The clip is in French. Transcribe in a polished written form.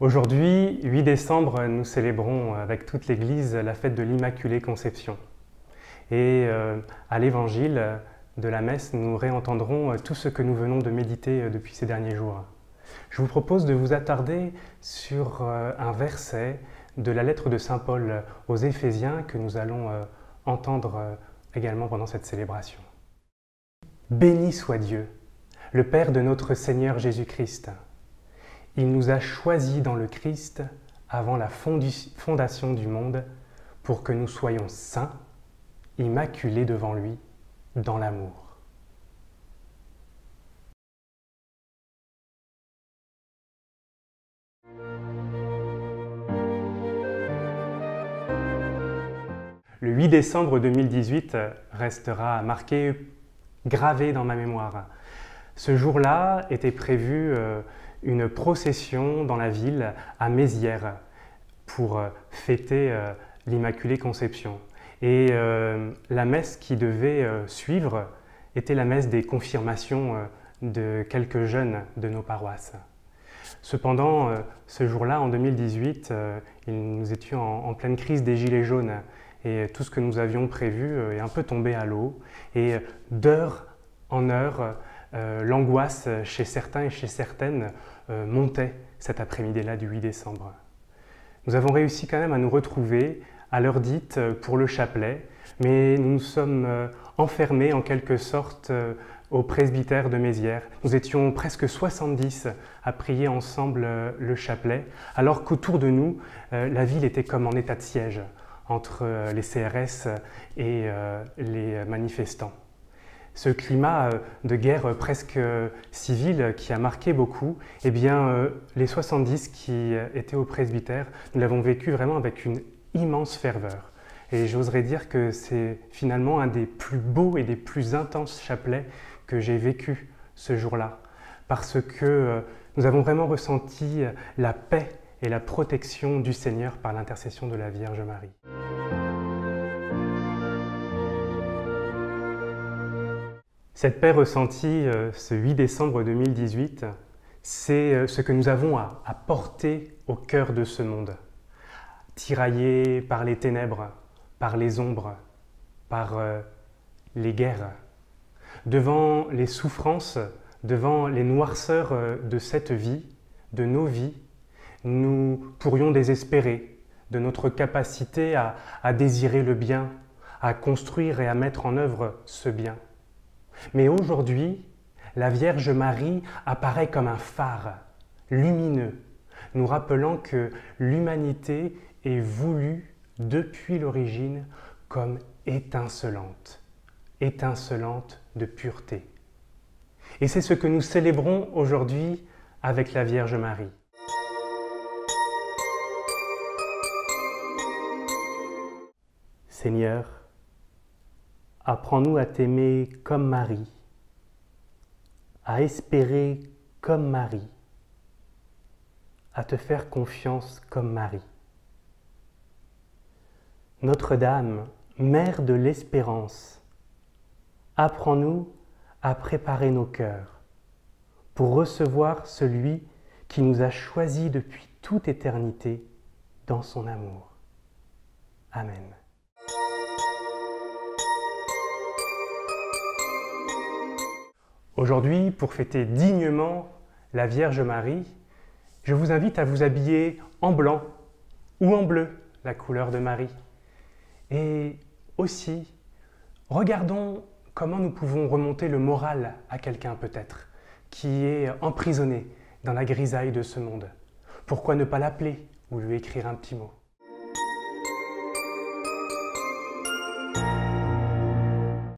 Aujourd'hui, 8 décembre, nous célébrons avec toute l'Église la fête de l'Immaculée Conception. Et à l'Évangile de la messe, nous réentendrons tout ce que nous venons de méditer depuis ces derniers jours. Je vous propose de vous attarder sur un verset de la lettre de Saint Paul aux Éphésiens que nous allons entendre également pendant cette célébration. Béni soit Dieu, le Père de notre Seigneur Jésus-Christ. Il nous a choisis dans le Christ avant la fondation du monde pour que nous soyons saints, immaculés devant lui, dans l'amour. Le 8 décembre 2018 restera marqué, gravé dans ma mémoire. Ce jour-là était prévu une procession dans la ville à Mézières pour fêter l'Immaculée Conception. Et la messe qui devait suivre était la messe des confirmations de quelques jeunes de nos paroisses. Cependant, ce jour-là, en 2018, nous étions en pleine crise des Gilets jaunes et tout ce que nous avions prévu est un peu tombé à l'eau. Et d'heure en heure, l'angoisse chez certains et chez certaines montait cet après-midi-là du 8 décembre. Nous avons réussi quand même à nous retrouver à l'heure dite pour le chapelet, mais nous nous sommes enfermés en quelque sorte au presbytère de Mézières. Nous étions presque 70 à prier ensemble le chapelet, alors qu'autour de nous, la ville était comme en état de siège entre les CRS et les manifestants. Ce climat de guerre presque civile qui a marqué beaucoup, eh bien, les 70 qui étaient au presbytère, nous l'avons vécu vraiment avec une immense ferveur. Et j'oserais dire que c'est finalement un des plus beaux et des plus intenses chapelets que j'ai vécu ce jour-là, parce que nous avons vraiment ressenti la paix et la protection du Seigneur par l'intercession de la Vierge Marie. Cette paix ressentie ce 8 décembre 2018, c'est ce que nous avons à porter au cœur de ce monde. Tiraillé par les ténèbres, par les ombres, par les guerres. Devant les souffrances, devant les noirceurs de cette vie, de nos vies, nous pourrions désespérer de notre capacité à désirer le bien, à construire et à mettre en œuvre ce bien. Mais aujourd'hui, la Vierge Marie apparaît comme un phare lumineux, nous rappelant que l'humanité est voulue depuis l'origine comme étincelante, étincelante de pureté. Et c'est ce que nous célébrons aujourd'hui avec la Vierge Marie. Seigneur, apprends-nous à t'aimer comme Marie, à espérer comme Marie, à te faire confiance comme Marie. Notre-Dame, Mère de l'Espérance, apprends-nous à préparer nos cœurs pour recevoir celui qui nous a choisis depuis toute éternité dans son amour. Amen. Aujourd'hui, pour fêter dignement la Vierge Marie, je vous invite à vous habiller en blanc ou en bleu, la couleur de Marie. Et aussi, regardons comment nous pouvons remonter le moral à quelqu'un peut-être, qui est emprisonné dans la grisaille de ce monde. Pourquoi ne pas l'appeler ou lui écrire un petit mot ?